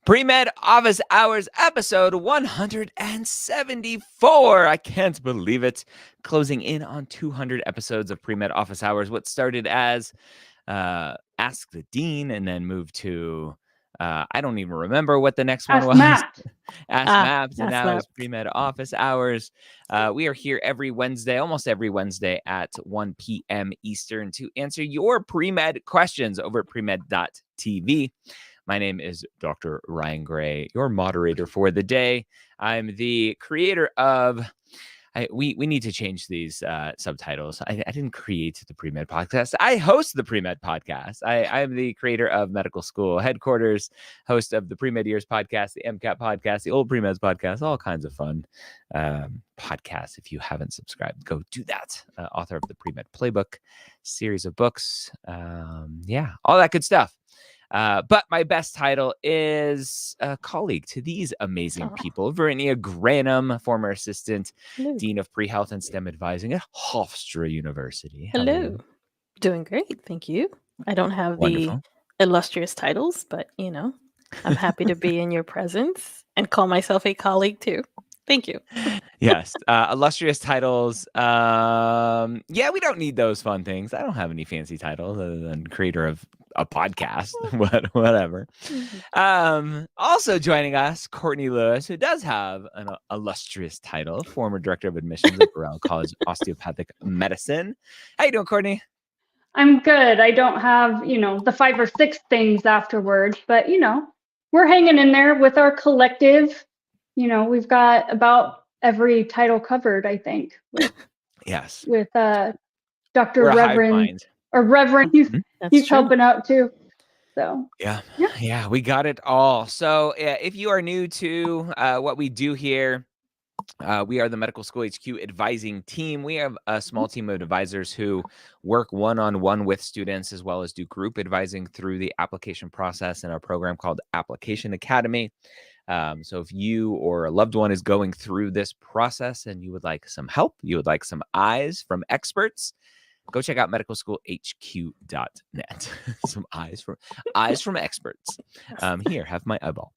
Premed Office Hours, episode 174. I can't believe it. Closing in on 200 episodes of Premed Office Hours. What started as Ask the Dean and then moved to, I don't even remember what the next one Ask was. Matt. Ask Maps, and now is Premed Office Hours. We are here every Wednesday, almost every Wednesday at 1 p.m. Eastern to answer your Premed questions over at premed.tv. My name is Dr. Ryan Gray, your moderator for the day. I'm the creator of... we need to change these subtitles. I didn't create the Premed podcast. I host the Premed podcast. I am the creator of Medical School Headquarters, host of the Premed Years podcast, the MCAT podcast, the Old Premeds podcast, all kinds of fun podcasts. If you haven't subscribed, go do that. Author of the Premed Playbook, series of books. Yeah, all that good stuff. But my best title is a colleague to these amazing people. Verinia Granum, former assistant dean of pre-health and STEM advising at Hofstra University. Hello. Doing great. Thank you. I don't have the illustrious titles, but, you know, I'm happy to be in your presence and call myself a colleague too. Thank you. Yes. Illustrious titles. Yeah, we don't need those fun things. I don't have any fancy titles other than creator of a podcast, whatever. Also joining us, Courtney Lewis, who does have an illustrious title, former director of admissions at Burrell College of Osteopathic Medicine. How you doing, Courtney? I'm good. I don't have, the 5 or 6 things afterwards, but, we're hanging in there with our collective. We've got about every title covered, I think. Yes. With Dr. Reverend or Reverend, he's helping out too. So yeah, we got it all. So if you are new to what we do here, we are the Medical School HQ Advising Team. We have a small team of advisors who work one-on-one with students as well as do group advising through the application process in our program called Application Academy. So if you or a loved one is going through this process and you would like some help, you would like some eyes from experts, go check out medicalschoolhq.net. Some eyes from experts. Here, have my eyeball.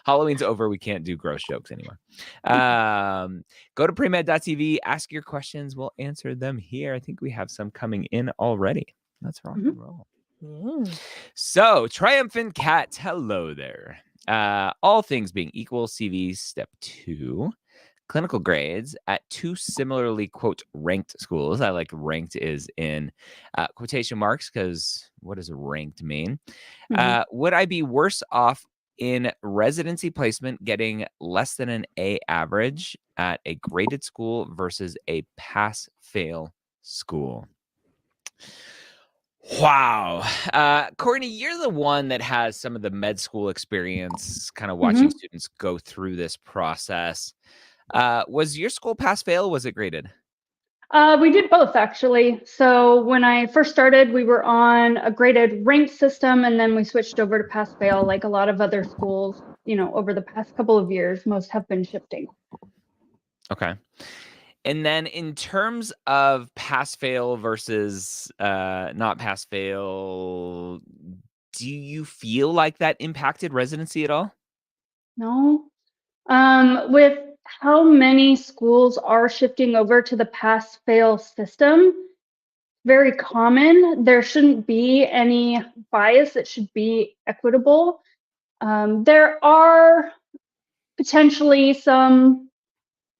Halloween's over. We can't do gross jokes anymore. Go to premed.tv, ask your questions. We'll answer them here. I think we have some coming in already. Let's rock and roll. So, Triumphant Cat, hello there. All things being equal, CV step 2. Clinical grades at 2 similarly, quote, ranked schools. I like ranked is in quotation marks because what does ranked mean? Would I be worse off in residency placement getting less than an A average at a graded school versus a pass-fail school? Wow. Courtney, you're the one that has some of the med school experience, kind of watching students go through this process. Was your school pass-fail? Was it graded? We did both, actually. So when I first started, we were on a graded ranked system, and then we switched over to pass-fail like a lot of other schools, over the past couple of years. Most have been shifting. Okay. And then in terms of pass-fail versus not pass-fail, do you feel like that impacted residency at all? No. With how many schools are shifting over to the pass-fail system, very common. There shouldn't be any bias. It should be equitable. There are potentially some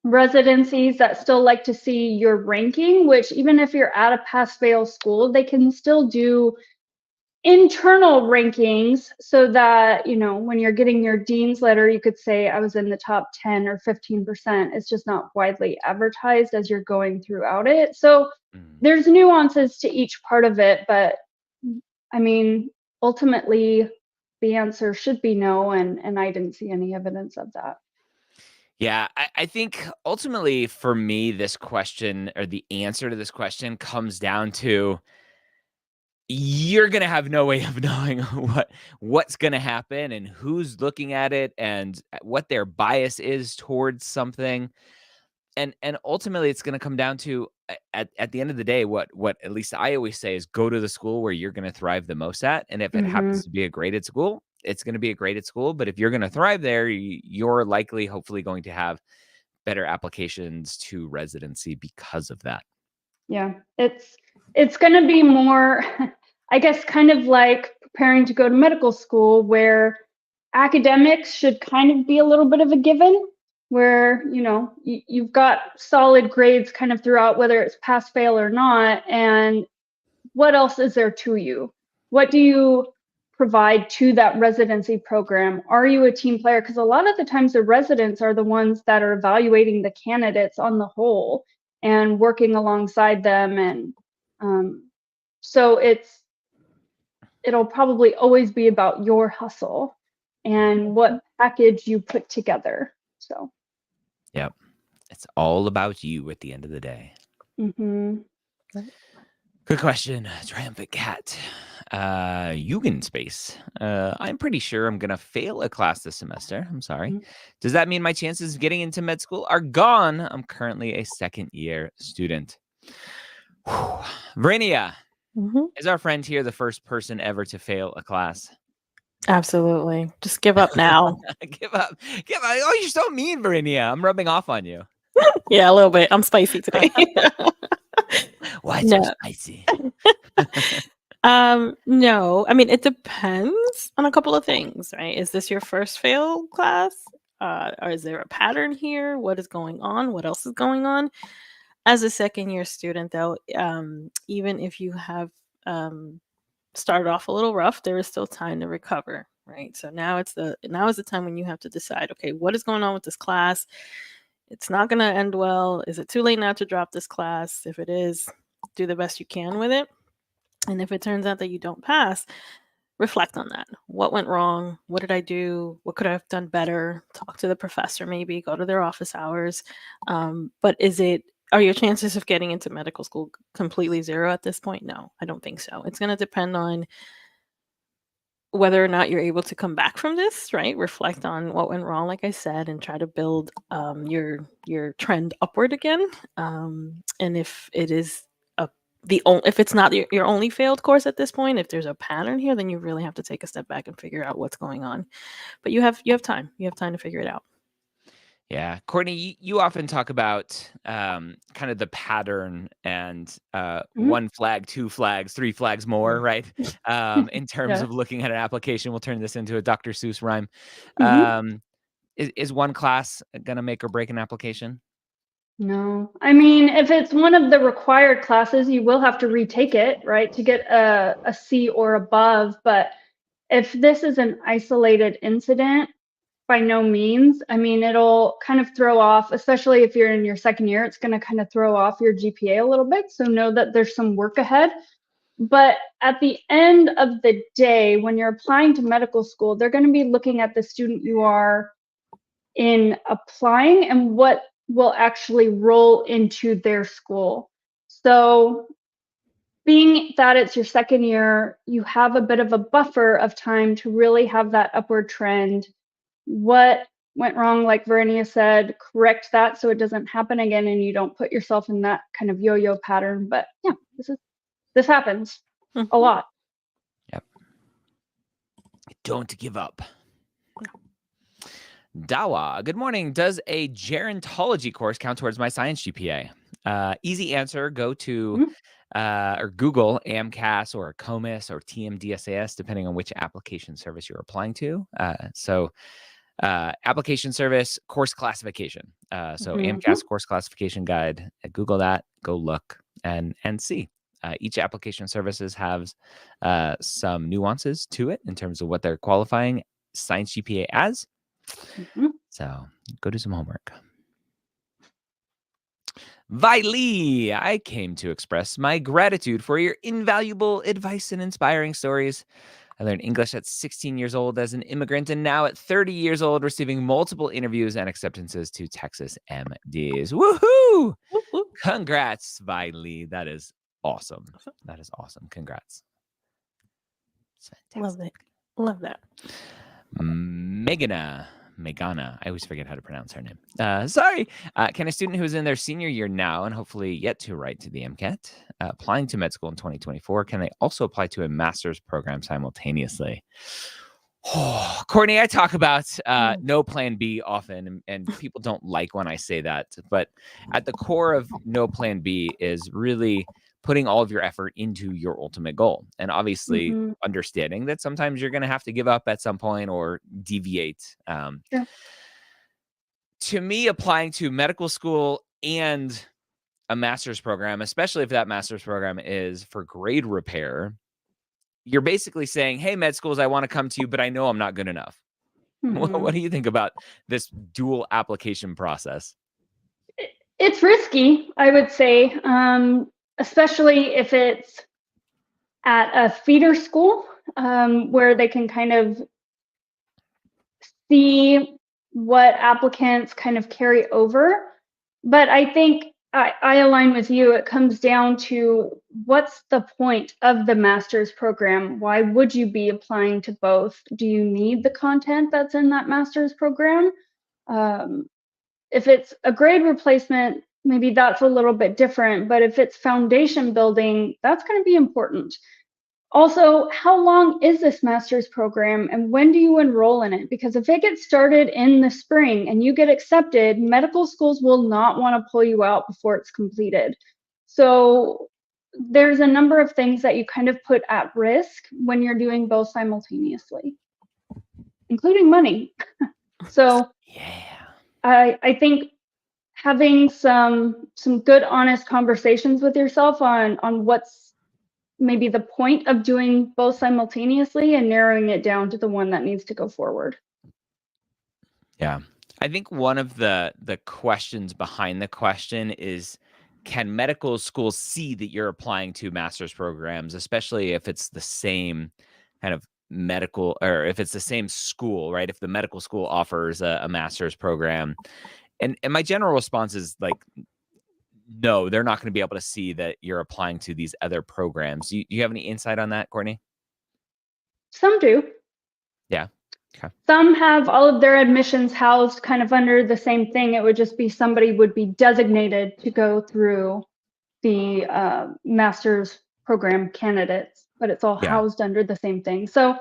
residencies that still like to see your ranking, which even if you're at a pass-fail school, they can still do internal rankings so that, when you're getting your dean's letter, you could say I was in the top 10 or 15%. It's just not widely advertised as you're going throughout it. So there's nuances to each part of it, but I mean, ultimately the answer should be no, and I didn't see any evidence of that. Yeah, I think ultimately for me, this question or the answer to this question comes down to you're going to have no way of knowing what's going to happen and who's looking at it and what their bias is towards something. And ultimately it's going to come down to at the end of the day, what at least I always say is go to the school where you're going to thrive the most at. And if it happens to be a graded school, it's going to be a graded school, but if you're going to thrive there, you're likely, hopefully, going to have better applications to residency because of that. Yeah, it's going to be more, I guess, kind of like preparing to go to medical school, where academics should kind of be a little bit of a given, where, you know, you've got solid grades kind of throughout, whether it's pass, fail or not. And what else is there to you? What do you provide to that residency program? Are you a team player? Because a lot of the times the residents are the ones that are evaluating the candidates on the whole and working alongside them. And so it'll probably always be about your hustle and what package you put together. So, yep, it's all about you at the end of the day. Mm-hmm. Good question, Triumphant Cat. Yugen Space. I'm pretty sure I'm gonna fail a class this semester. I'm sorry. Mm-hmm. Does that mean my chances of getting into med school are gone? I'm currently a second-year student. Verinia, is our friend here the first person ever to fail a class? Absolutely. Just give up now. Give up. Oh, you're so mean, Verinia. I'm rubbing off on you. Yeah, a little bit. I'm spicy today. Why so spicy? No. I mean, it depends on a couple of things, right? Is this your first fail class? Or is there a pattern here? What is going on? What else is going on? As a second-year student, though, even if you have started off a little rough, there is still time to recover, right? So now is the time when you have to decide, okay, what is going on with this class? It's not going to end well. Is it too late now to drop this class? If it is, do the best you can with it. And if it turns out that you don't pass, reflect on that. What went wrong? What did I do? What could I have done better? Talk to the professor, maybe go to their office hours. But are your chances of getting into medical school completely zero at this point? No, I don't think so. It's going to depend on whether or not you're able to come back from this, right? Reflect on what went wrong, like I said, and try to build your trend upward again. And if it is if it's not your only failed course at this point, if there's a pattern here, then you really have to take a step back and figure out what's going on. But you have time. You have time to figure it out. Yeah, Courtney, you often talk about kind of the pattern and one flag, two flags, three flags more, right? In terms of looking at an application. We'll turn this into a Dr. Seuss rhyme. Is one class going to make or break an application? No. I mean, if it's one of the required classes, you will have to retake it, right, to get a C or above. But if this is an isolated incident, by no means. I mean, it'll kind of throw off, especially if you're in your second year, it's going to kind of throw off your GPA a little bit. So know that there's some work ahead. But at the end of the day, when you're applying to medical school, they're going to be looking at the student you are in applying and what will actually roll into their school. So being that it's your second year, you have a bit of a buffer of time to really have that upward trend. What went wrong, like Verinia said, correct that so it doesn't happen again and you don't put yourself in that kind of yo-yo pattern. But yeah, this happens a lot. Yep. Don't give up. Dawa, good morning. Does a gerontology course count towards my science GPA? Easy answer, go to or Google AMCAS or COMIS or TMDSAS, depending on which application service you're applying to. Application service, course classification. AMCAS course classification guide, Google that, go look and see. Each application services has some nuances to it in terms of what they're qualifying science GPA as. So go do some homework. Viley, I came to express my gratitude for your invaluable advice and inspiring stories. I learned English at 16 years old as an immigrant, and now at 30 years old, receiving multiple interviews and acceptances to Texas MDs. Woohoo! Congrats, Viley. That is awesome. That is awesome. Congrats. Love it. Love that. Megana, I always forget how to pronounce her name. Sorry. Can a student who is in their senior year now and hopefully yet to write to the MCAT, applying to med school in 2024, can they also apply to a master's program simultaneously? Oh, Courtney, I talk about no plan B often, and people don't like when I say that. But at the core of no plan B is really putting all of your effort into your ultimate goal. And obviously understanding that sometimes you're going to have to give up at some point or deviate. Yeah. To me, applying to medical school and a master's program, especially if that master's program is for grade repair, you're basically saying, hey, med schools, I want to come to you, but I know I'm not good enough. What do you think about this dual application process? It's risky, I would say, especially if it's at a feeder school where they can kind of see what applicants kind of carry over. But I think I align with you. It comes down to what's the point of the master's program? Why would you be applying to both? Do you need the content that's in that master's program? If it's a grade replacement, maybe that's a little bit different. But if it's foundation building, that's going to be important. Also, how long is this master's program and when do you enroll in it? Because if it gets started in the spring and you get accepted, medical schools will not want to pull you out before it's completed. So there's a number of things that you kind of put at risk when you're doing both simultaneously, including money. So yeah, I think having some good, honest conversations with yourself on what's maybe the point of doing both simultaneously and narrowing it down to the one that needs to go forward. Yeah. I think one of the questions behind the question is, can medical schools see that you're applying to master's programs, especially if it's the same kind of medical, or if it's the same school, right? If the medical school offers a master's program. And my general response is like, no, they're not going to be able to see that you're applying to these other programs. You have any insight on that, Courtney? Some do. Yeah. Okay. Some have all of their admissions housed kind of under the same thing. It would just be somebody would be designated to go through the master's program candidates, but it's all housed under the same thing. So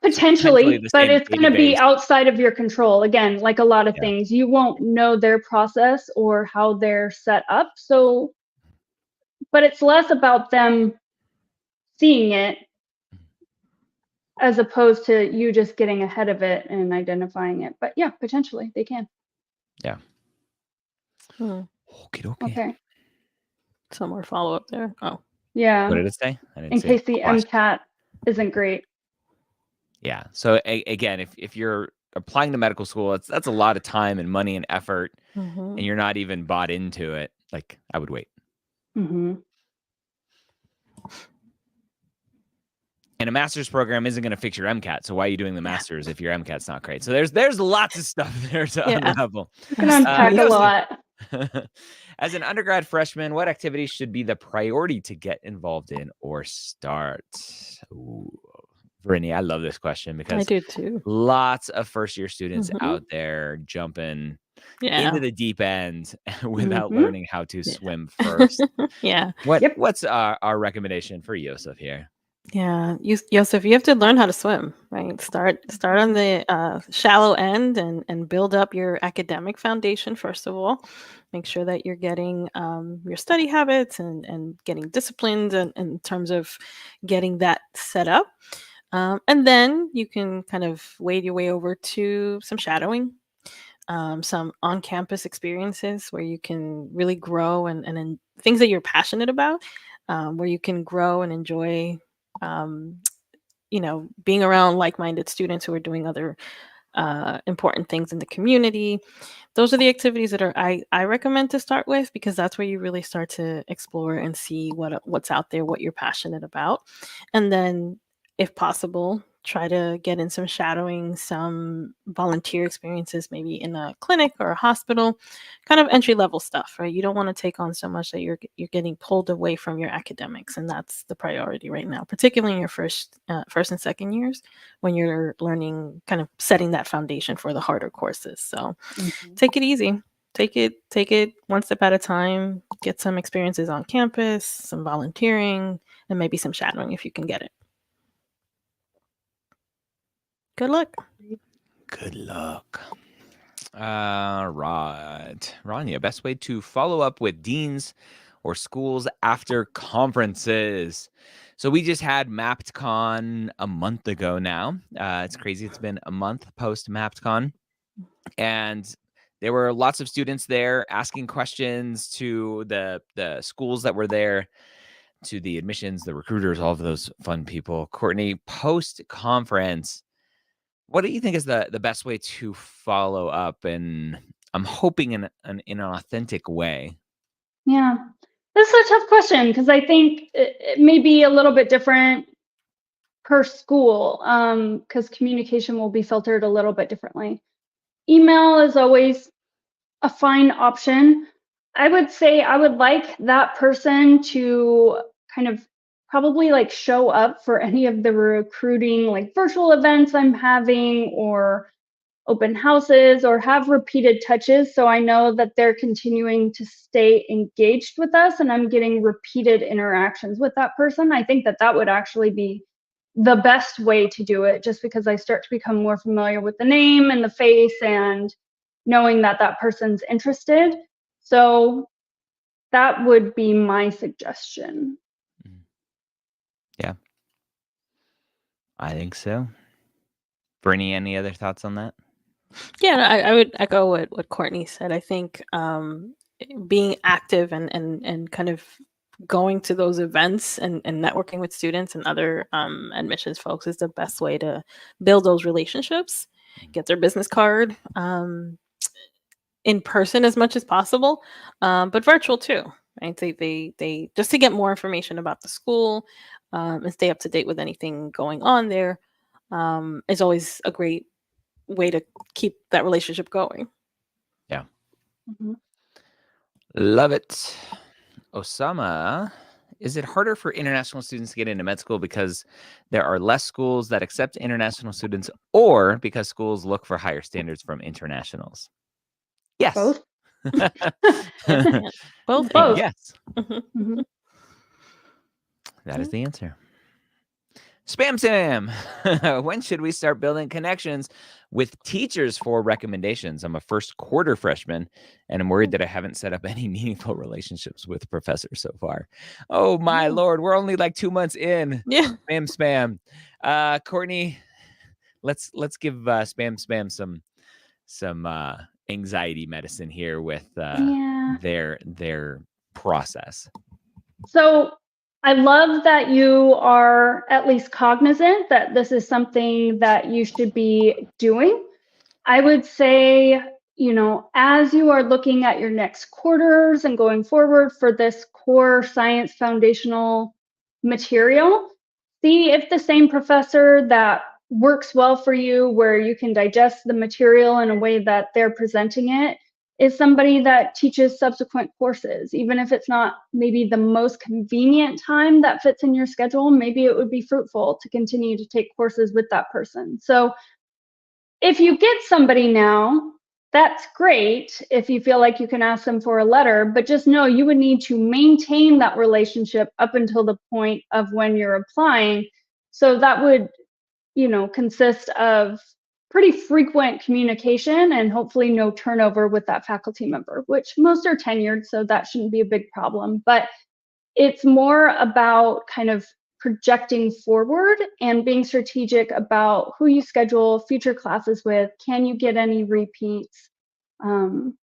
potentially, but it's going to be outside of your control. Again, like a lot of things, you won't know their process or how they're set up. So, but it's less about them seeing it as opposed to you just getting ahead of it and identifying it. But yeah, potentially they can. Yeah. Okay. Some more follow up there. Oh. Yeah. What did it say? In case the MCAT isn't great. Yeah. So again, if you're applying to medical school, that's a lot of time and money and effort, and you're not even bought into it. Like, I would wait. And a master's program isn't going to fix your MCAT. So why are you doing the master's if your MCAT's not great? So there's lots of stuff there to unravel. You can unpack a lot. As an undergrad freshman, what activities should be the priority to get involved in or start? Ooh. Brittany, I love this question because I do too. Lots of first-year students out there jumping into the deep end without learning how to swim first. What's our recommendation for Yosef here? Yeah, Yosef, you have to learn how to swim, right? Start on the shallow end and build up your academic foundation first of all. Make sure that you're getting your study habits and getting disciplined in terms of getting that set up. And then you can kind of wade your way over to some shadowing, some on-campus experiences where you can really grow and things that you're passionate about, where you can grow and enjoy being around like-minded students who are doing other important things in the community. Those are the activities that I recommend to start with, because that's where you really start to explore and see what's out there, what you're passionate about. And then, if possible, try to get in some shadowing, some volunteer experiences, maybe in a clinic or a hospital, kind of entry-level stuff, right? You don't want to take on so much that you're getting pulled away from your academics, and that's the priority right now, particularly in your first and second years when you're learning, kind of setting that foundation for the harder courses. So take it easy. Take it one step at a time. Get some experiences on campus, some volunteering, and maybe some shadowing if you can get it. Good luck. Good luck. Right. Rania, best way to follow up with deans or schools after conferences. So we just had MappedCon a month ago now. It's crazy. It's been a month post MappedCon. And there were lots of students there asking questions to the schools that were there, to the admissions, the recruiters, all of those fun people. Courtney, post-conference, what do you think is the best way to follow up? And I'm hoping in an authentic way. Yeah, this is a tough question because I think it may be a little bit different per school because communication will be filtered a little bit differently. Email is always a fine option. I would say I would like that person to kind of probably like show up for any of the recruiting like virtual events I'm having or open houses or have repeated touches, so I know that they're continuing to stay engaged with us and I'm getting repeated interactions with that person. I think that that would actually be the best way to do it, just because I start to become more familiar with the name and the face and knowing that that person's interested. So that would be my suggestion. Yeah, I think so. Brittany, any other thoughts on that? Yeah, I would echo what Courtney said. I think being active and kind of going to those events and networking with students and other admissions folks is the best way to build those relationships, get their business card in person as much as possible, but virtual too, right? They just to get more information about the school and stay up to date with anything going on there is always a great way to keep that relationship going. Yeah. Mm-hmm. Love it. Osama, is it harder for international students to get into med school because there are less schools that accept international students, or because schools look for higher standards from internationals? Yes. Both. Both. Yes. Mm-hmm. That is the answer. Spam Sam, when should we start building connections with teachers for recommendations? I'm a first quarter freshman, and I'm worried that I haven't set up any meaningful relationships with professors so far. Oh my Lord, we're only like 2 months in. Yeah. Spam. Courtney, let's give Spam some anxiety medicine here with their process. So I love that you are at least cognizant that this is something that you should be doing. I would say, as you are looking at your next quarters and going forward for this core science foundational material, see if the same professor that works well for you, where you can digest the material in a way that they're presenting it, is somebody that teaches subsequent courses. Even if it's not maybe the most convenient time that fits in your schedule, maybe it would be fruitful to continue to take courses with that person. So if you get somebody now, that's great if you feel like you can ask them for a letter, but just know you would need to maintain that relationship up until the point of when you're applying. So that would, consist of pretty frequent communication and hopefully no turnover with that faculty member, which most are tenured, so that shouldn't be a big problem. But it's more about kind of projecting forward and being strategic about who you schedule future classes with. Can you get any repeats? And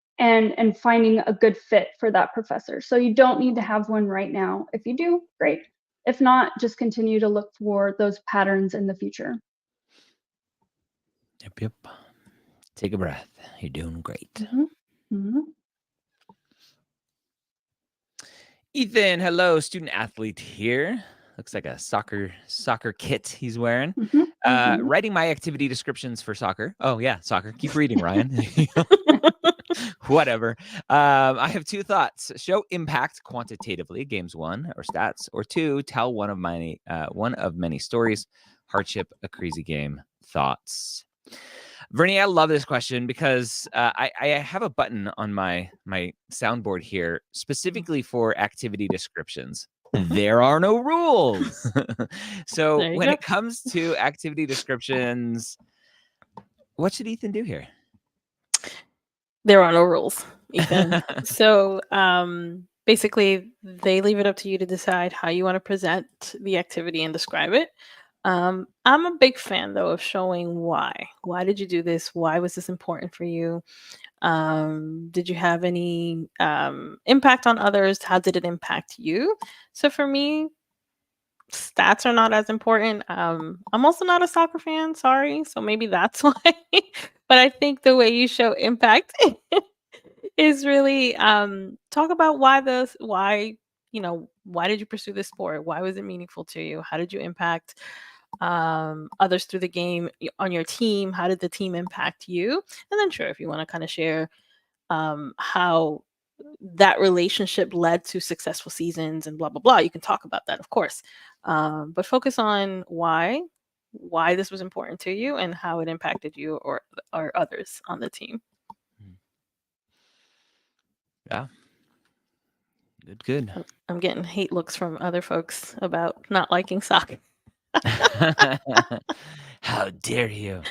finding a good fit for that professor. So you don't need to have one right now. If you do, great. If not, just continue to look for those patterns in the future. Yep. Take a breath. You're doing great. Mm-hmm. Mm-hmm. Ethan, hello, student athlete here. Looks like a soccer kit he's wearing. Mm-hmm. Writing my activity descriptions for soccer. Oh yeah, soccer. Keep reading, Ryan. Whatever. I have 2 thoughts. Show impact quantitatively, games 1, or stats, or 2, tell one of many stories. Hardship, a crazy game. Thoughts. Vernie, I love this question because I have a button on my soundboard here specifically for activity descriptions. There are no rules. So when it comes to activity descriptions, what should Ethan do here? There are no rules, Ethan. So basically, they leave it up to you to decide how you want to present the activity and describe it. I'm a big fan, though, of showing why. Why did you do this? Why was this important for you? Did you have any impact on others? How did it impact you? So for me, stats are not as important. I'm also not a soccer fan, sorry. So maybe that's why. But I think the way you show impact is really talk about why did you pursue this sport? Why was it meaningful to you? How did you impact others through the game on your team? How did the team impact you? And then sure, if you want to kind of share how that relationship led to successful seasons and blah blah blah, you can talk about that, of course, but focus on why this was important to you and how it impacted you or others on the team. Yeah, good. I'm getting hate looks from other folks about not liking soccer. How dare you?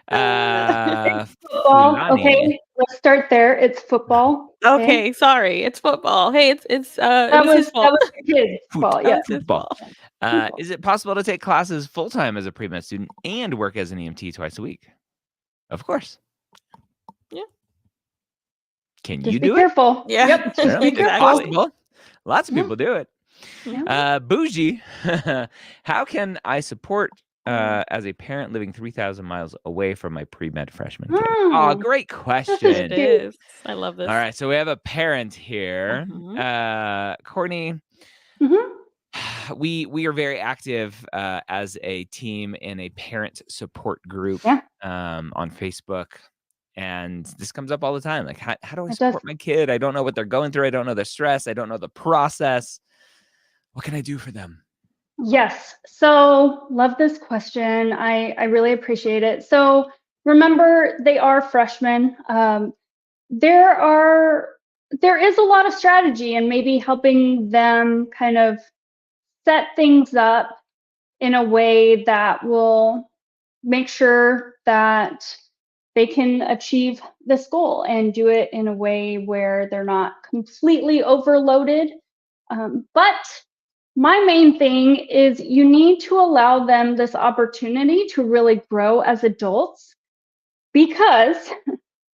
Football. Fulani. Okay, let's start there. It's football. Okay, sorry, it's football. Hey, it's That it was his fault. was the kid's fault. That Yeah. was his Football. fault. Is it possible to take classes full-time as a pre-med student and work as an EMT twice a week? Of course. Yeah. Can Just you be do careful. Yeah. Yep. Just Certainly, be it's careful. possible. Lots of Yeah. people do it. Yeah. Bougie, how can I support as a parent living 3,000 miles away from my pre-med freshman kid? Oh, Hmm. great It question. is. I love this. All right, so we have a parent here. Courtney, Mhm. we are very active as a team in a parent support group Yeah. on Facebook. And this comes up all the time. Like, how do I It support does. my kid? I don't know what they're going through. I don't know the stress. I don't know the process. What can I do for them? Yes. So love this question. I really appreciate it. So remember, they are freshmen. There is a lot of strategy and maybe helping them kind of set things up in a way that will make sure that they can achieve this goal and do it in a way where they're not completely overloaded. But my main thing is you need to allow them this opportunity to really grow as adults, because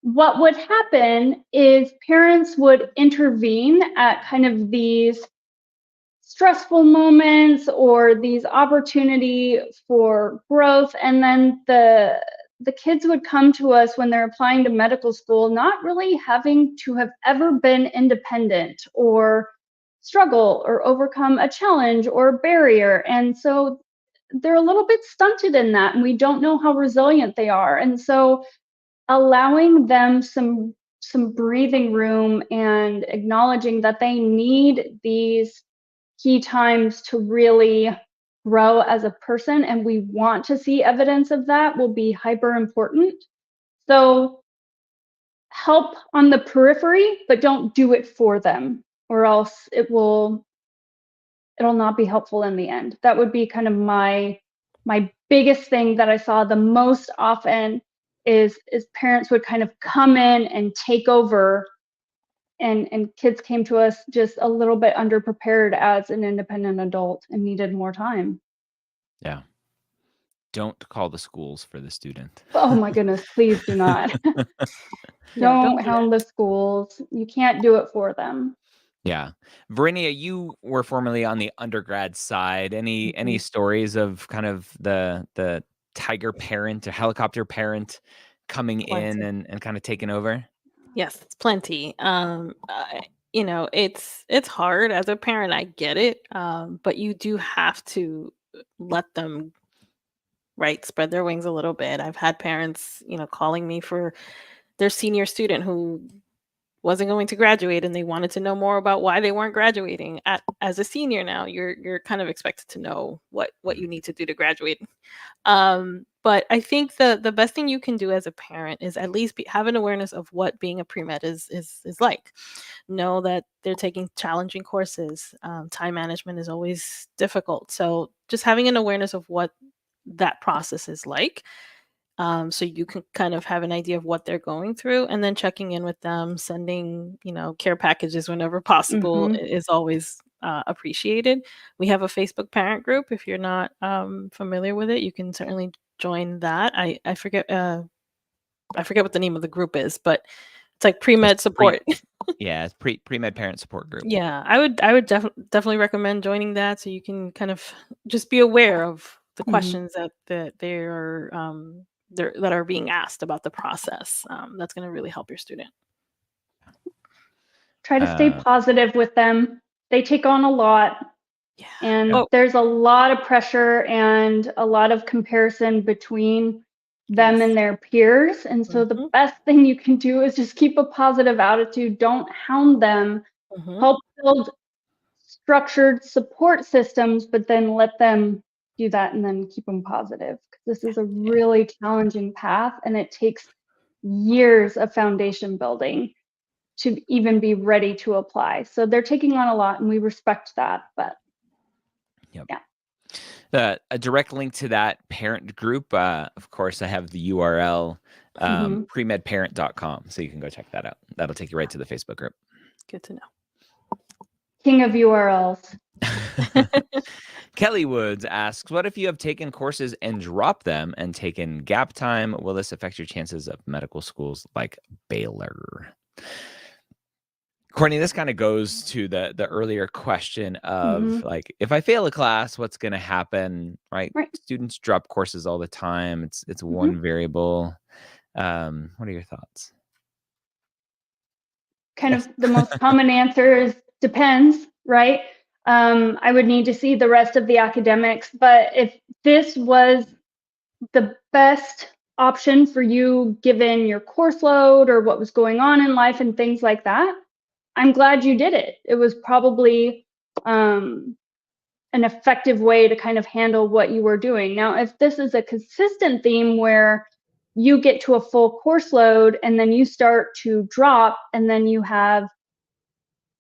what would happen is parents would intervene at kind of these stressful moments or these opportunity for growth, and then the kids would come to us when they're applying to medical school not really having to have ever been independent or struggle or overcome a challenge or a barrier, and so they're a little bit stunted in that, and we don't know how resilient they are. And so allowing them some breathing room and acknowledging that they need these key times to really grow as a person, and we want to see evidence of that, will be hyper important. So help on the periphery, but don't do it for them, or else it'll not be helpful in the end. That would be kind of my biggest thing that I saw the most often is parents would kind of come in and take over, and kids came to us just a little bit underprepared as an independent adult and needed more time. Yeah. Don't call the schools for the student. Oh my goodness, please do not. Yeah, Don't hound the schools. You can't do it for them. Yeah. Verinia, you were formerly on the undergrad side. Any stories of kind of the tiger parent or helicopter parent coming in and kind of taking over? Yes, it's plenty. It's hard as a parent. I get it, but you do have to let them spread their wings a little bit. I've had parents, calling me for their senior student who wasn't going to graduate, and they wanted to know more about why they weren't graduating. As a senior now, you're kind of expected to know what you need to do to graduate. But I think the best thing you can do as a parent is at least have an awareness of what being a pre-med is like. Know that they're taking challenging courses. Time management is always difficult. So just having an awareness of what that process is like, So you can kind of have an idea of what they're going through, and then checking in with them, sending, care packages whenever possible is always appreciated. We have a Facebook parent group. If you're not familiar with it, you can certainly join that. I forget what the name of the group is, but it's like Premed support. Yeah, it's Premed parent support group. Yeah, I would definitely recommend joining that, so you can kind of just be aware of the questions that are being asked about the process. That's going to really help your student. Try to stay positive with them. They take on a lot. Yeah. And there's a lot of pressure and a lot of comparison between them and their peers. And so the best thing you can do is just keep a positive attitude. Don't hound them. Help build structured support systems, but then let them do that and then keep them positive. This is a really challenging path, and it takes years of foundation building to even be ready to apply. So they're taking on a lot, and we respect that. But a direct link to that parent group, of course, I have the URL, premedparent.com, so you can go check that out. That'll take you right to the Facebook group. Good to know. King of URLs. Kelly Woods asks, what if you have taken courses and dropped them and taken gap time? Will this affect your chances of medical schools like Baylor? Courtney, this kind of goes to the earlier question of like, if I fail a class, what's going to happen, right? Students drop courses all the time. It's one variable. What are your thoughts? Kind of the most common answer is depends, right? I would need to see the rest of the academics, but if this was the best option for you, given your course load or what was going on in life and things like that, I'm glad you did it. It was probably an effective way to kind of handle what you were doing. Now, if this is a consistent theme where you get to a full course load and then you start to drop and then you have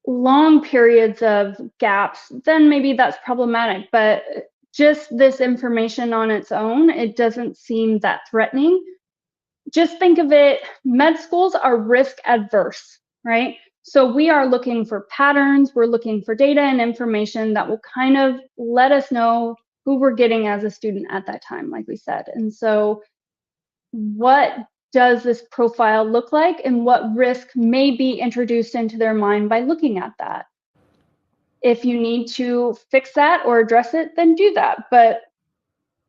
long periods of gaps, then maybe that's problematic. But just this information on its own, it doesn't seem that threatening. Just think of it, med schools are risk adverse, right? So we are looking for patterns, we're looking for data and information that will kind of let us know who we're getting as a student at that time, like we said. And so what does this profile look like, and what risk may be introduced into their mind by looking at that? If you need to fix that or address it, then do that. But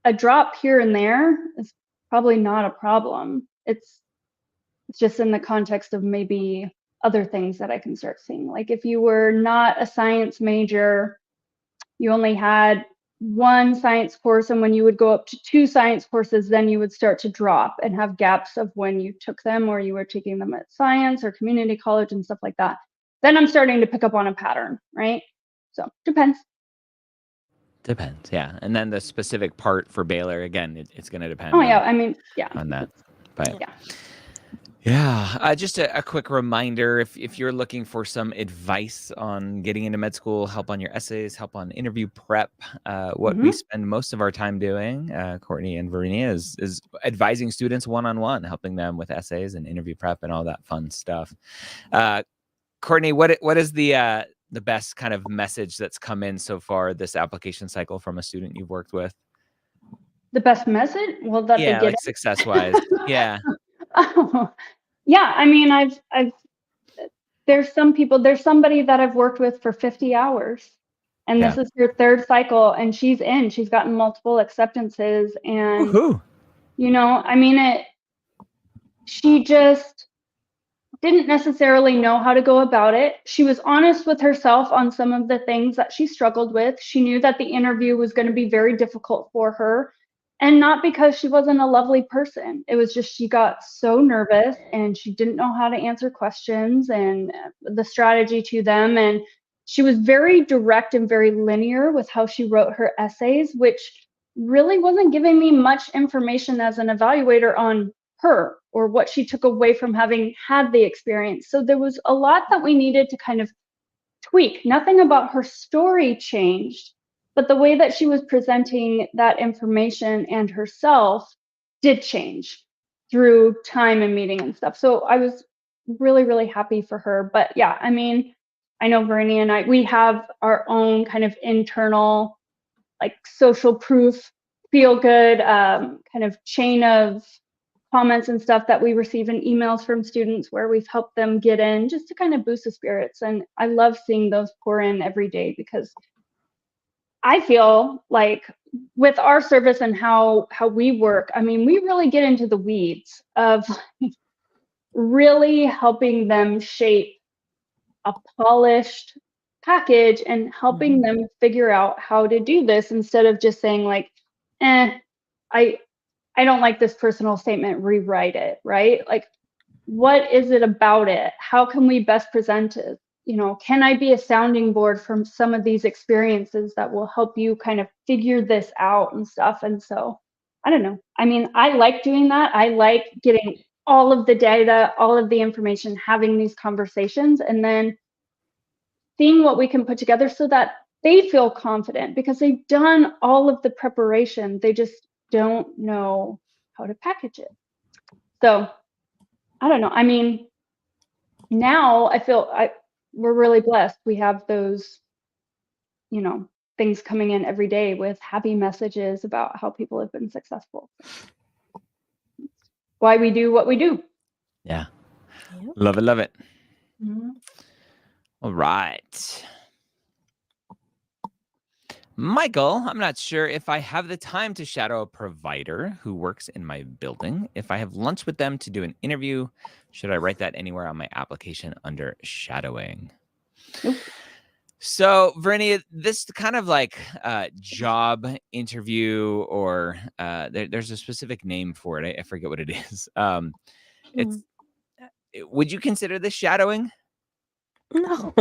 a drop here and there is probably not a problem. It's just in the context of maybe other things that I can start seeing. Like if you were not a science major, you only had one science course, and when you would go up to 2 science courses, then you would start to drop and have gaps of when you took them, or you were taking them at science or community college and stuff like that. Then I'm starting to pick up on a pattern, right? So depends. Depends, yeah. And then the specific part for Baylor, again, it's going to depend. Oh yeah, I mean, yeah. On that, but yeah. Yeah, just a quick reminder, if you're looking for some advice on getting into med school, help on your essays, help on interview prep, what we spend most of our time doing, Courtney and Verena, is advising students one-on-one, helping them with essays and interview prep and all that fun stuff. Courtney, what is the best kind of message that's come in so far this application cycle from a student you've worked with? The best message? Well, that they get like success-wise. Yeah. Oh, yeah, I mean, I've there's somebody that I've worked with for 50 hours, and this is her 3rd cycle, and she's gotten multiple acceptances, and I mean, she just didn't necessarily know how to go about it. She was honest with herself on some of the things that she struggled with. She knew that the interview was going to be very difficult for her. And not because she wasn't a lovely person. It was just she got so nervous and she didn't know how to answer questions and the strategy to them. And she was very direct and very linear with how she wrote her essays, which really wasn't giving me much information as an evaluator on her or what she took away from having had the experience. So there was a lot that we needed to kind of tweak. Nothing about her story changed, but the way that she was presenting that information and herself did change through time and meeting and stuff. So I was really, really happy for her. But yeah, I mean, I know Vernie and we have our own kind of internal, like social proof, feel good kind of chain of comments and stuff that we receive in emails from students where we've helped them get in just to kind of boost the spirits. And I love seeing those pour in every day, because I feel like with our service and how we work, I mean, we really get into the weeds of really helping them shape a polished package and helping them figure out how to do this, instead of just saying like, I don't like this personal statement, rewrite it, right? Like, what is it about it? How can we best present it? You know, can I be a sounding board from some of these experiences that will help you kind of figure this out and stuff? And so, I don't know. I mean, I like doing that. I like getting all of the data, all of the information, having these conversations, and then seeing what we can put together so that they feel confident, because they've done all of the preparation. They just don't know how to package it. So I don't know. I mean, now I feel we're really blessed. We have those, you know, things coming in every day with happy messages about how people have been successful. Why we do what we do. Yeah. Love it. Love it. Mm-hmm. All right. Michael, I'm not sure if I have the time to shadow a provider who works in my building. If I have lunch with them to do an interview, should I write that anywhere on my application under shadowing? Nope. So, Vernie, this kind of like job interview, or there's a specific name for it. I forget what it is. Would you consider this shadowing? No,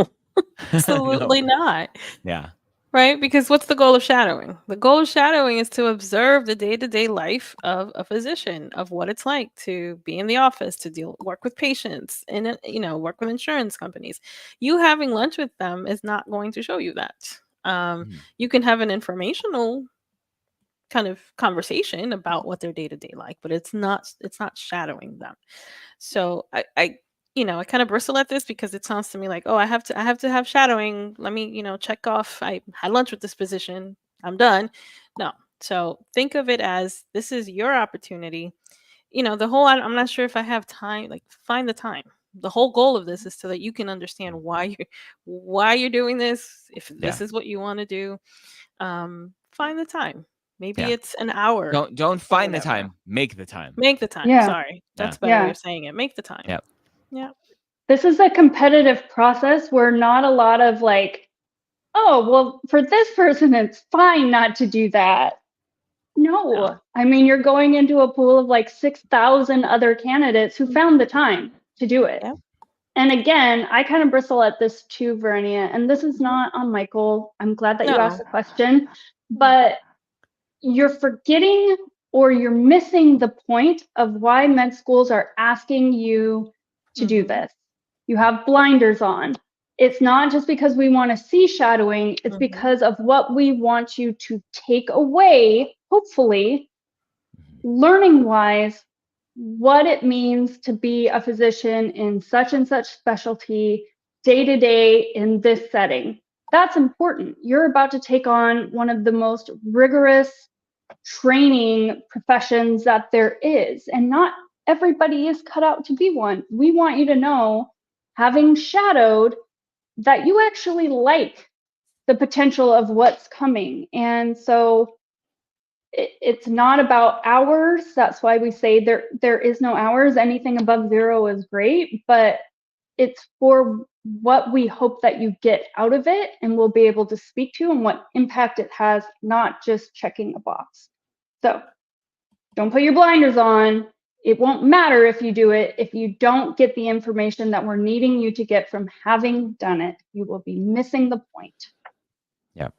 absolutely not. Yeah. Right? Because what's the goal of shadowing? The goal of shadowing is to observe the day-to-day life of a physician, of what it's like to be in the office, to work with patients, and work with insurance companies. You having lunch with them is not going to show you that. You can have an informational kind of conversation about what their day-to-day like, but it's not shadowing them. So I kind of bristle at this, because it sounds to me like, oh, I have to have shadowing. Let me, check off. I had lunch with this physician. I'm done. No. So think of it as, this is your opportunity. The whole, I'm not sure if I have time, like, find the time. The whole goal of this is so that you can understand why you're doing this. If this is what you want to do, find the time. Maybe it's an hour. Don't find the time. Make the time. Make the time. Yeah. Sorry. That's a better way of saying it. Make the time. Yep. Yeah. This is a competitive process where not a lot of like, oh, well, for this person, it's fine not to do that. No. I mean, you're going into a pool of like 6,000 other candidates who found the time to do it. Yep. And again, I kind of bristle at this too, Vernia, and this is not on Michael. I'm glad that you asked the question, but you're forgetting, or you're missing the point of why med schools are asking you to do this. You have blinders on. It's not just because we want to see shadowing, it's because of what we want you to take away, hopefully, learning-wise, what it means to be a physician in such and such specialty day-to-day in this setting. That's important. You're about to take on one of the most rigorous training professions that there is, and not everybody is cut out to be one. We want you to know, having shadowed, that you actually like the potential of what's coming. And so it's not about hours. That's why we say there is no hours. Anything above 0 is great, but it's for what we hope that you get out of it and we'll be able to speak to, and what impact it has, not just checking a box. So don't put your blinders on. It won't matter if you do it. If you don't get the information that we're needing you to get from having done it, you will be missing the point. Yep.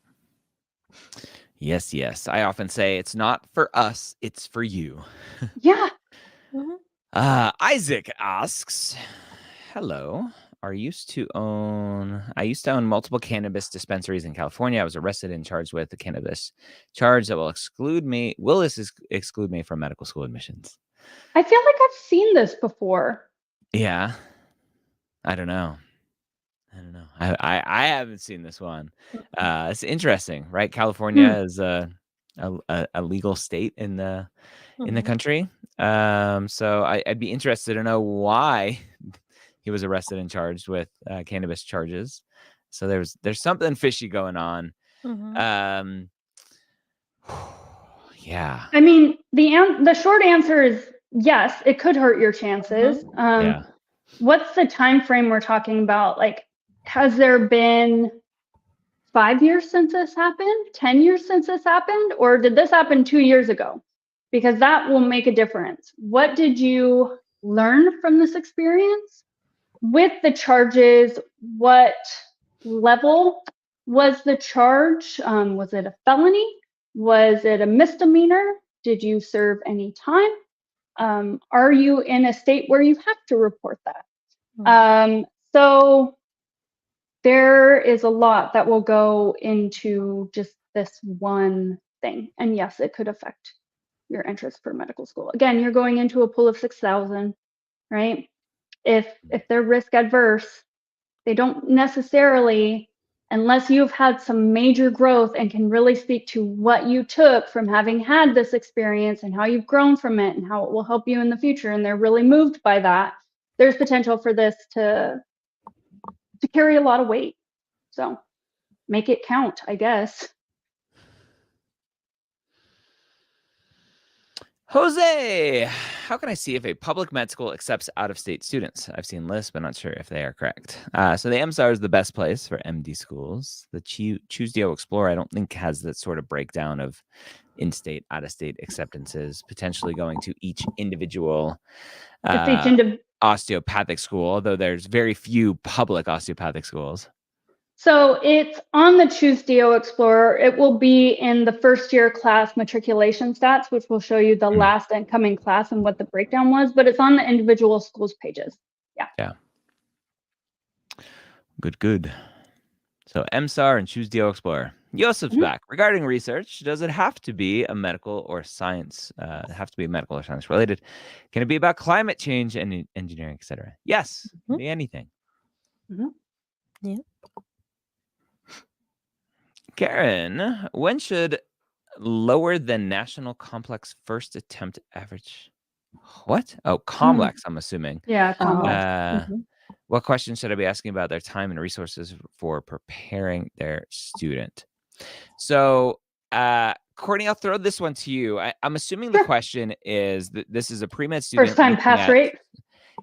Yes. I often say it's not for us, it's for you. Yeah. Isaac asks, hello. I used to own multiple cannabis dispensaries in California. I was arrested and charged with a cannabis charge that will exclude me from medical school admissions. I feel like I've seen this before. Yeah. I don't know. I haven't seen this one. It's interesting, right? California is a legal state in the country. So I'd be interested to know why he was arrested and charged with cannabis charges. So there's something fishy going on. Yeah. I mean, the short answer is yes, it could hurt your chances. Yeah. What's the time frame we're talking about? Like, has there been 5 years since this happened? 10 years since this happened? Or did this happen 2 years ago? Because that will make a difference. What did you learn from this experience? With the charges, what level was the charge? Was it a felony? Was it a misdemeanor? Did you serve any time? Are you in a state where you have to report that? So there is a lot that will go into just this one thing. And yes, it could affect your entrance for medical school. Again, you're going into a pool of 6,000, right? If they're risk adverse, they don't necessarily, unless you've had some major growth and can really speak to what you took from having had this experience and how you've grown from it and how it will help you in the future, and they're really moved by that, there's potential for this to carry a lot of weight. So make it count, I guess. Jose, how can I see if a public med school accepts out-of-state students? I've seen lists, but not sure if they are correct. So the MSAR is the best place for MD schools. The Choose.io Explorer, I don't think, has that sort of breakdown of in-state, out-of-state acceptances, potentially going to each individual osteopathic school, although there's very few public osteopathic schools. So it's on the Choose.io Explorer. It will be in the first year class matriculation stats, which will show you the last incoming class and what the breakdown was, but it's on the individual schools pages. Yeah. Good. So MSAR and Choose.io Explorer. Yosef's back. Regarding research, does it have to be a medical or science? Medical or science related? Can it be about climate change and engineering, etc.? Yes, it can be anything. Yeah. Karen, when should lower than national complex first attempt average? What? Oh, complex, I'm assuming. Yeah, complex. What questions should I be asking about their time and resources for preparing their student? So, Courtney, I'll throw this one to you. I'm assuming the question is that this is a pre-med student. First time pass rate?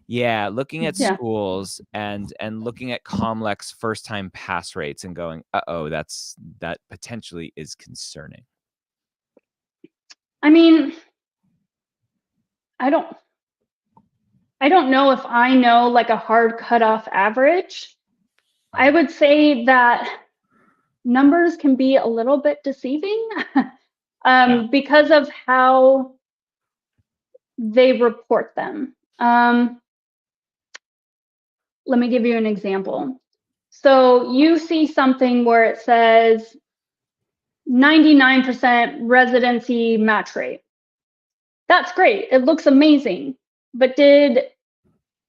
Yeah, looking at schools and looking at COMLEX first time pass rates and going, that potentially is concerning. I mean, I don't know if I know like a hard cutoff average. I would say that numbers can be a little bit deceiving because of how they report them. Let me give you an example. So you see something where it says 99% residency match rate. That's great. It looks amazing. But did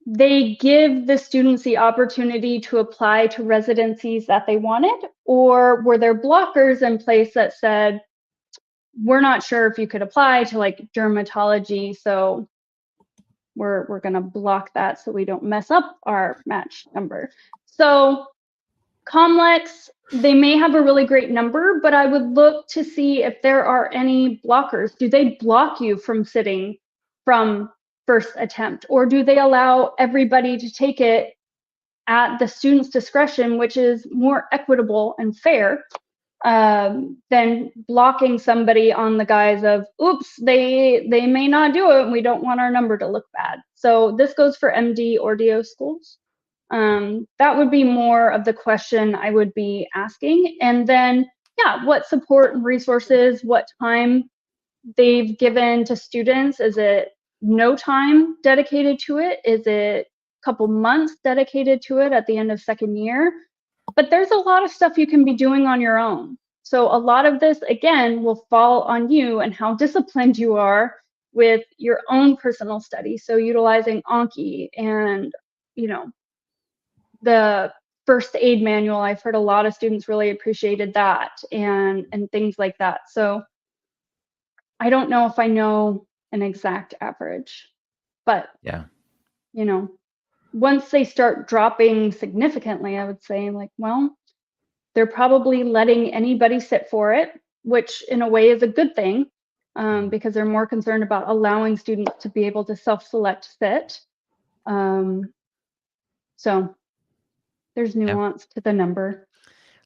they give the students the opportunity to apply to residencies that they wanted? Or were there blockers in place that said, we're not sure if you could apply to like dermatology, so we're going to block that so we don't mess up our match number. So COMLEX, they may have a really great number, but I would look to see if there are any blockers. Do they block you from sitting from first attempt, or do they allow everybody to take it at the student's discretion, which is more equitable and fair than blocking somebody on the guise of, oops, they may not do it and we don't want our number to look bad. So this goes for MD or DO schools. That would be more of the question I would be asking. And then, what support and resources, what time they've given to students. Is it no time dedicated to it? Is it couple months dedicated to it at the end of second year, but there's a lot of stuff you can be doing on your own. So a lot of this, again, will fall on you and how disciplined you are with your own personal study. So utilizing Anki and, you know, the first aid manual. I've heard a lot of students really appreciated that and things like that. So I don't know if I know an exact average, but Yeah. you know, once they start dropping significantly, I would say like, well, they're probably letting anybody sit for it, which in a way is a good thing, because they're more concerned about allowing students to be able to self-select fit. So there's nuance to the number.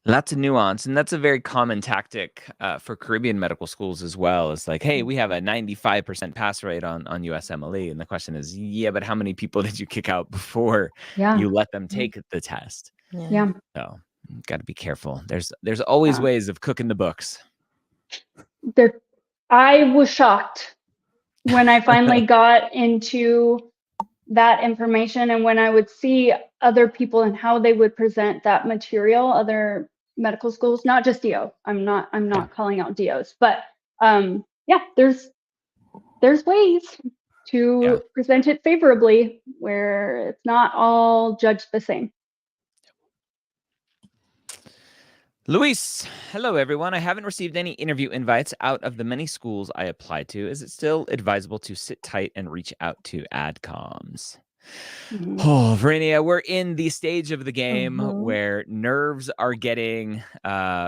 Lots of nuance, and that's a very common tactic for Caribbean medical schools as well. It's like, hey, we have a 95% pass rate on USMLE, and the question is, yeah, but how many people did you kick out before you let them take the test? Yeah. So got to be careful. There's always ways of cooking the books. I was shocked when I finally got into that information, and when I would see other people and how they would present that material, other medical schools, not just DO. I'm not calling out DOs, but yeah, there's ways to present it favorably where it's not all judged the same. Luis, hello everyone. I haven't received any interview invites out of the many schools I applied to. Is it still advisable to sit tight and reach out to adcoms? Oh, Verenia, we're in the stage of the game where nerves are getting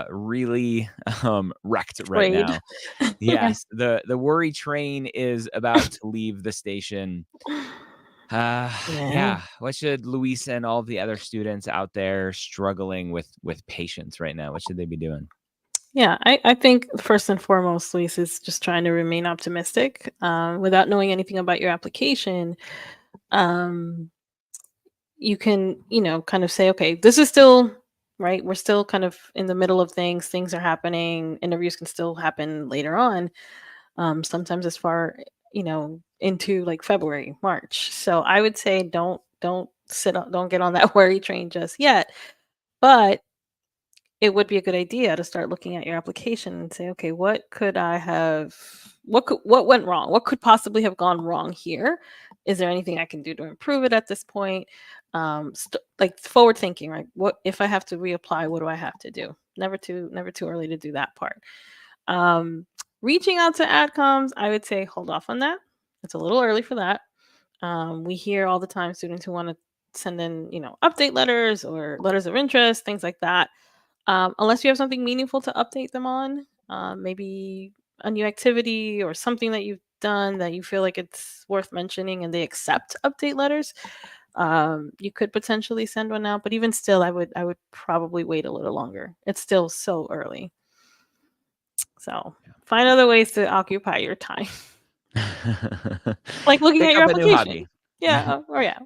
really wrecked right now. Yes, the worry train is about to leave the station. Yeah. What should Luis and all the other students out there struggling with patience right now? What should they be doing? Yeah, I think first and foremost, Luis, is just trying to remain optimistic without knowing anything about your application. You can, kind of say, okay, this is still right. We're still kind of in the middle of things. Things are happening. Interviews can still happen later on. Sometimes as far, into like February, March. So I would say don't get on that worry train just yet. But it would be a good idea to start looking at your application and say, okay, what went wrong? What could possibly have gone wrong here? Is there anything I can do to improve it at this point? Like forward thinking, right? What if I have to reapply? What do I have to do? Never too early to do that part. Reaching out to adcoms, I would say hold off on that. It's a little early for that. We hear all the time students who want to send in, update letters or letters of interest, things like that. Unless you have something meaningful to update them on, maybe a new activity or something that you've done that you feel like it's worth mentioning and they accept update letters, you could potentially send one out. But even still, I would probably wait a little longer. It's still so early. So find other ways to occupy your time. Like looking at your application. Yeah. Or yeah.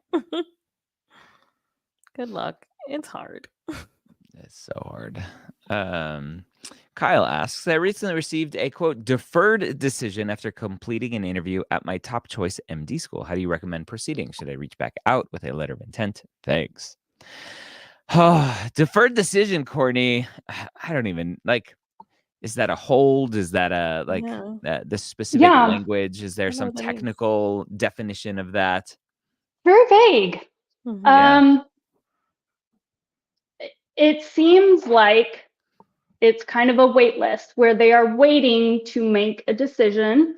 Good luck. It's hard. It's so hard. Kyle asks, I recently received a quote deferred decision after completing an interview at my top choice MD school. How do you recommend proceeding? Should I reach back out with a letter of intent? Thanks. Deferred decision, Courtney. I don't even like. Is that a hold? Is that a the specific language? Is there some technical definition of that? Very vague. It seems like it's kind of a wait list where they are waiting to make a decision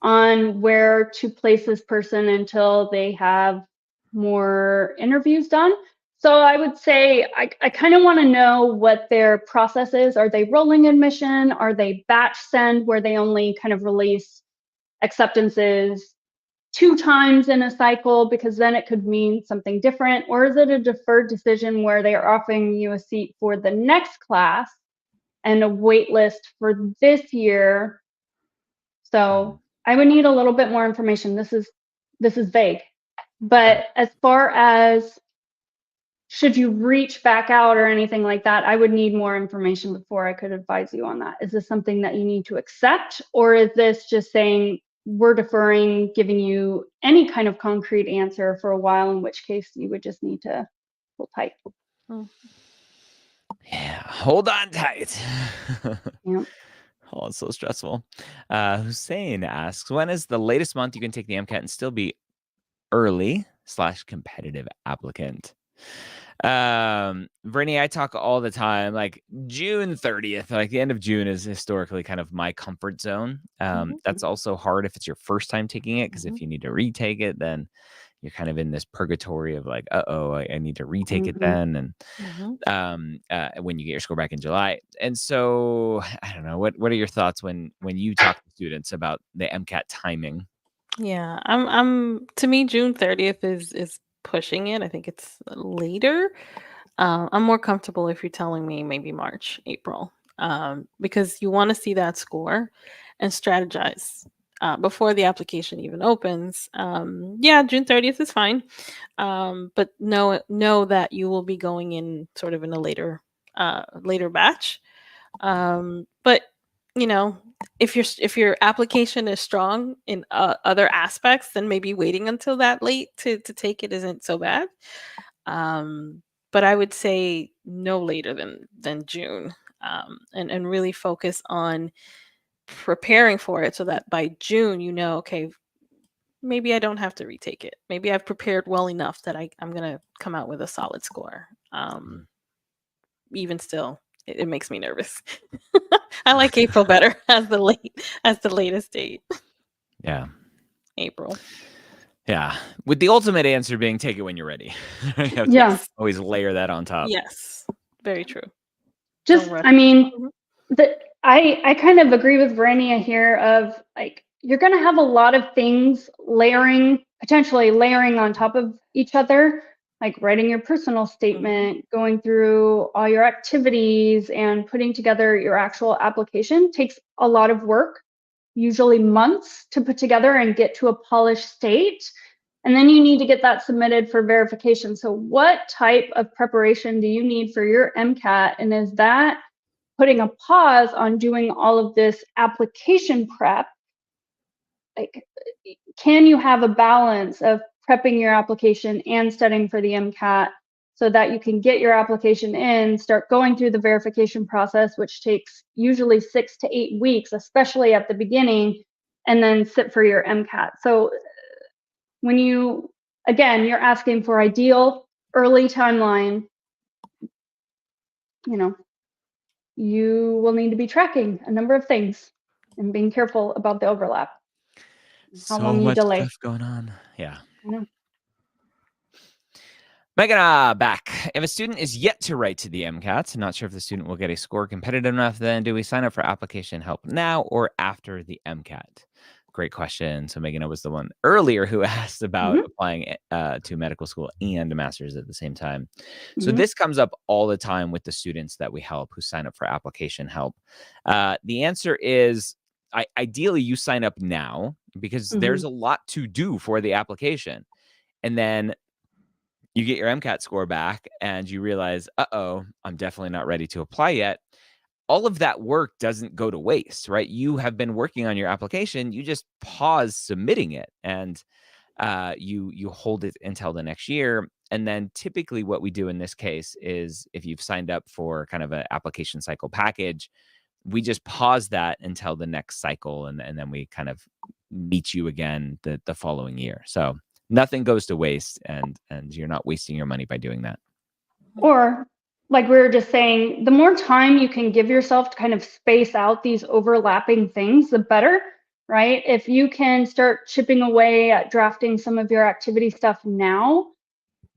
on where to place this person until they have more interviews done. So I would say I kind of want to know what their process is. Are they rolling admission? Are they batch send where they only kind of release acceptances 2 times in a cycle, because then it could mean something different? Or is it a deferred decision where they are offering you a seat for the next class and a wait list for this year? So I would need a little bit more information. This is vague. But as far as should you reach back out or anything like that, I would need more information before I could advise you on that. Is this something that you need to accept, or is this just saying we're deferring giving you any kind of concrete answer for a while, in which case you would just need to hold tight. Yeah, hold on tight. Yeah. Oh, it's so stressful. Hussein asks, when is the latest month you can take the MCAT and still be early/competitive applicant? Brittany, I talk all the time, like June 30th, like the end of June is historically kind of my comfort zone. That's also hard if it's your first time taking it, because if you need to retake it, then you're kind of in this purgatory of like, I need to retake it then. And when you get your score back in July. And so I don't know, what are your thoughts when you talk to students about the MCAT timing? Yeah, I'm to me, June 30th is pushing it. I think it's later. I'm more comfortable if you're telling me maybe March, April, because you want to see that score and strategize before the application even opens. Yeah, June 30th is fine, but know that you will be going in sort of in a later batch. But you know, if your application is strong in other aspects, then maybe waiting until that late to take it isn't so bad. But I would say no later than June, and really focus on preparing for it so that by June, okay, maybe I don't have to retake it. Maybe I've prepared well enough that I'm gonna come out with a solid score. Even still, it makes me nervous. I like April better as the latest date. Yeah. April. Yeah. With the ultimate answer being take it when you're ready. You have to Yeah. always layer that on top. Yes. Very true. Just, I mean, I kind of agree with Verania here of like, you're going to have a lot of things potentially layering on top of each other, like writing your personal statement, going through all your activities and putting together your actual application takes a lot of work, usually months to put together and get to a polished state. And then you need to get that submitted for verification. So what type of preparation do you need for your MCAT? And is that putting a pause on doing all of this application prep? Like, can you have a balance of prepping your application and studying for the MCAT so that you can get your application in, start going through the verification process, which takes usually 6 to 8 weeks, especially at the beginning, and then sit for your MCAT. So when you're asking for ideal early timeline, you will need to be tracking a number of things and being careful about the overlap. How long you delay. Stuff going on. Yeah. I know. Megan, back. If a student is yet to write to the MCAT, not sure if the student will get a score competitive enough, then do we sign up for application help now or after the MCAT? Great question. So Megan was the one earlier who asked about applying to medical school and a master's at the same time. So this comes up all the time with the students that we help who sign up for application help. The answer is ideally you sign up now because there's a lot to do for the application. And then you get your MCAT score back and you realize, I'm definitely not ready to apply yet. All of that work doesn't go to waste, right? You have been working on your application. You just pause submitting it and you hold it until the next year. And then typically what we do in this case is if you've signed up for kind of an application cycle package, we just pause that until the next cycle. And then we kind of meet you again the following year. So nothing goes to waste and you're not wasting your money by doing that. Or like we were just saying, the more time you can give yourself to kind of space out these overlapping things, the better, right? If you can start chipping away at drafting some of your activity stuff now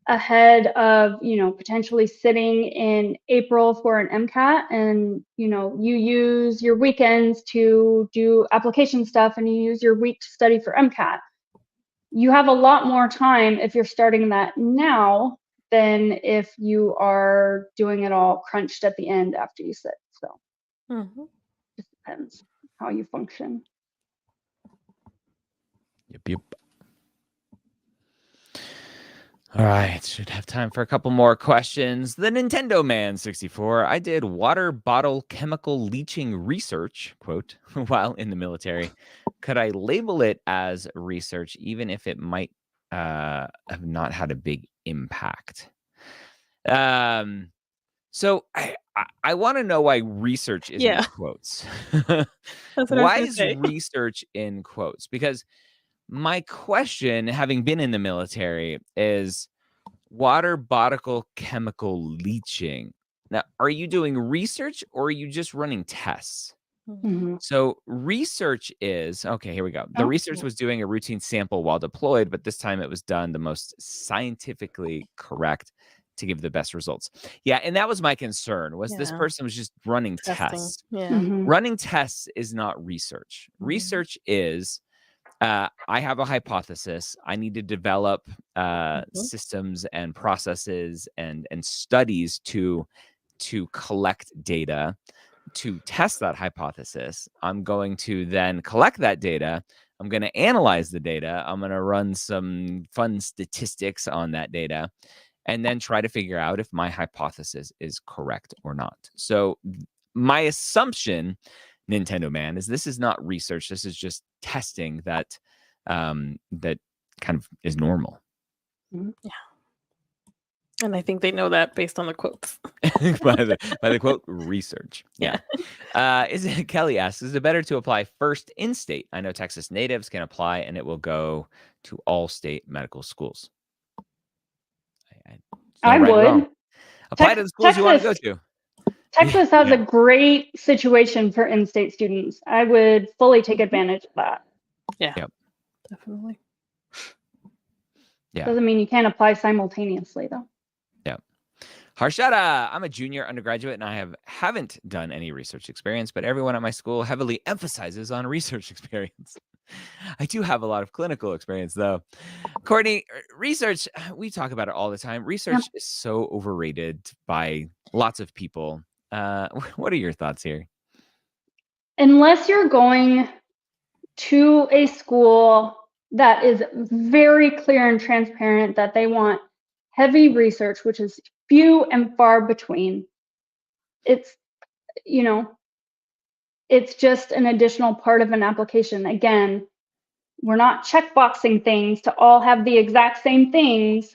ahead of, potentially sitting in April for an MCAT and, you use your weekends to do application stuff and you use your week to study for MCAT. You have a lot more time if you're starting that now than if you are doing it all crunched at the end after you sit. So it depends how you function. Yep. All right, should have time for a couple more questions. The Nintendo Man 64. I did water bottle chemical leaching research, quote, while in the military. Could I label it as research, even if it might have not had a big impact? So I want to know why research is in quotes. That's what I was Why gonna is say. research in quotes? Because my question, having been in the military, is water bottle chemical leaching. Now, are you doing research or are you just running tests? So research is, okay, here we go. The research was doing a routine sample while deployed, but this time it was done the most scientifically correct to give the best results. Yeah, and that was my concern, was this person was just running tests. Yeah. Running tests is not research. Research is, I have a hypothesis. I need to develop systems and processes and studies to collect data to test that hypothesis. I'm going to then collect that data. I'm going to analyze the data. I'm going to run some fun statistics on that data and then try to figure out if my hypothesis is correct or not. So my assumption, Nintendo Man, is this is not research. This is just testing that that kind of is normal. Yeah. And I think they know that based on the quotes. by the quote, research. Yeah. Kelly asks, is it better to apply first in state? I know Texas natives can apply and it will go to all state medical schools. I would. Apply to the schools you want to go to. Texas has a great situation for in-state students. I would fully take advantage of that. Yeah. Yep. Definitely. Yeah. Doesn't mean you can't apply simultaneously, though. Yeah. Harshada, I'm a junior undergraduate and I haven't done any research experience, but everyone at my school heavily emphasizes on research experience. I do have a lot of clinical experience, though. Courtney, research, we talk about it all the time. Research is so overrated by lots of people. What are your thoughts here? Unless you're going to a school that is very clear and transparent that they want heavy research, which is few and far between, it's, it's just an additional part of an application. Again, we're not checkboxing things to all have the exact same things.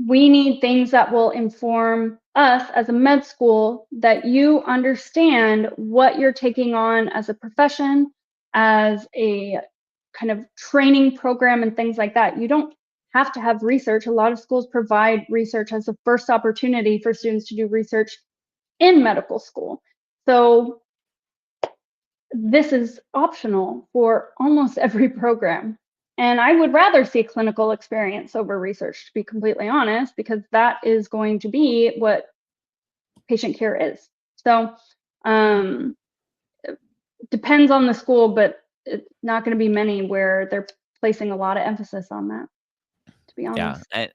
We need things that will inform us as a med school, that you understand what you're taking on as a profession, as a kind of training program and things like that. You don't have to have research. A lot of schools provide research as a first opportunity for students to do research in medical school. So this is optional for almost every program. And I would rather see clinical experience over research, to be completely honest, because that is going to be what patient care is. So it depends on the school, but it's not going to be many where they're placing a lot of emphasis on that, to be honest. Yeah, and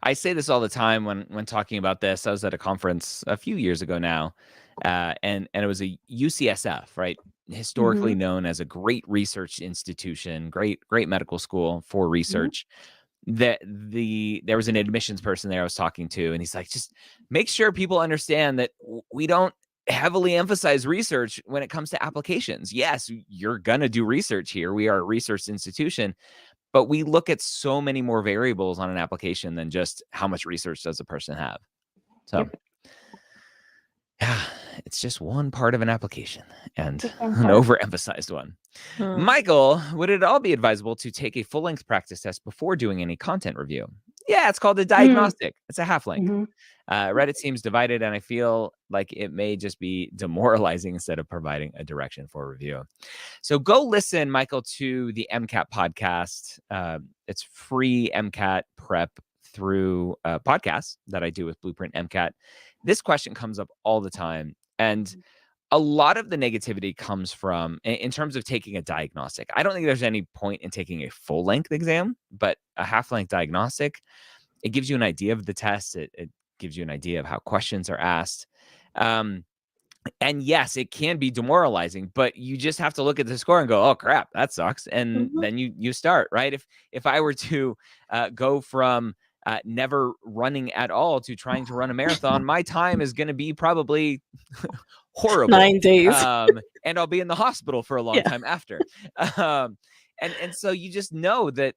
I say this all the time when talking about this. I was at a conference a few years ago now, and it was a UCSF, right? Historically known as a great research institution, great medical school for research. There was an admissions person there I was talking to, and he's like, just make sure people understand that we don't heavily emphasize research when it comes to applications. Yes, you're gonna do research here. We are a research institution, but we look at so many more variables on an application than just how much research does a person have. So yeah, it's just one part of an application and an overemphasized one. Michael, would it all be advisable to take a full-length practice test before doing any content review? Yeah, it's called a diagnostic. It's a half-length. Reddit seems divided, and I feel like it may just be demoralizing instead of providing a direction for review. So go listen, Michael, to the MCAT podcast. It's free MCAT prep through a podcast that I do with Blueprint MCAT. This question comes up all the time. And a lot of the negativity comes from, in terms of taking a diagnostic. I don't think there's any point in taking a full-length exam, but a half-length diagnostic, it gives you an idea of the test. It gives you an idea of how questions are asked. And yes, it can be demoralizing, but you just have to look at the score and go, oh, crap, that sucks. And then you start, right? If I were to go from never running at all to trying to run a marathon, my time is going to be probably horrible. 9 days. And I'll be in the hospital for a long time after. And so you just know that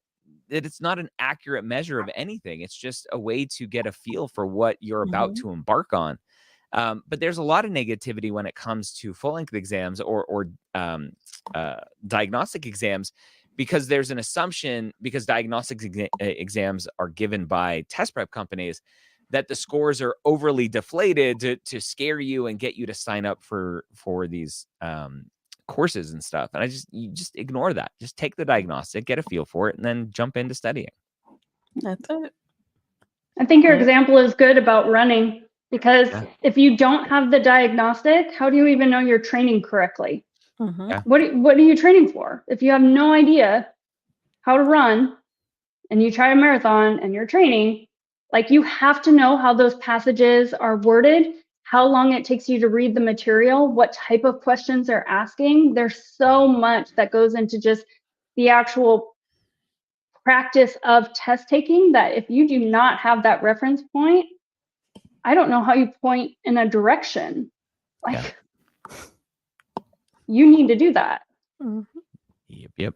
it's not an accurate measure of anything. It's just a way to get a feel for what you're about to embark on. But there's a lot of negativity when it comes to full-length exams or diagnostic exams, because there's an assumption, because diagnostic exams are given by test prep companies, that the scores are overly deflated to scare you and get you to sign up for these courses and stuff. And you just ignore that. Just take the diagnostic, get a feel for it, and then jump into studying. That's it. I think your example is good about running, because if you don't have the diagnostic, how do you even know you're training correctly? What are you training for? If you have no idea how to run and you try a marathon and you're training, like, you have to know how those passages are worded, how long it takes you to read the material, what type of questions they're asking. There's so much that goes into just the actual practice of test taking, that if you do not have that reference point, I don't know how you point in a direction. Like, you need to do that. Yep.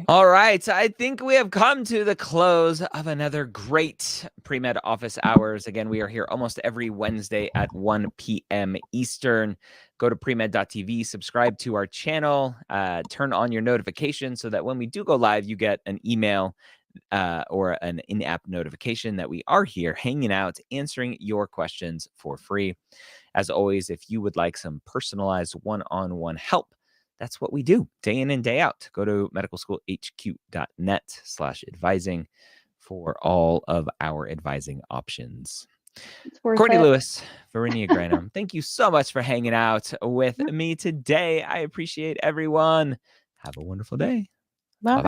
All right. So I think we have come to the close of another great Premed office hours. Again, we are here almost every Wednesday at 1 p.m. Eastern. Go to premed.tv, subscribe to our channel, turn on your notifications so that when we do go live, you get an email or an in-app notification that we are here hanging out, answering your questions for free. As always, if you would like some personalized one-on-one help, that's what we do day in and day out. Go to medicalschoolhq.net/advising for all of our advising options. Courtney Lewis, Verinia Granum, thank you so much for hanging out with me today. I appreciate everyone. Have a wonderful day. Bye.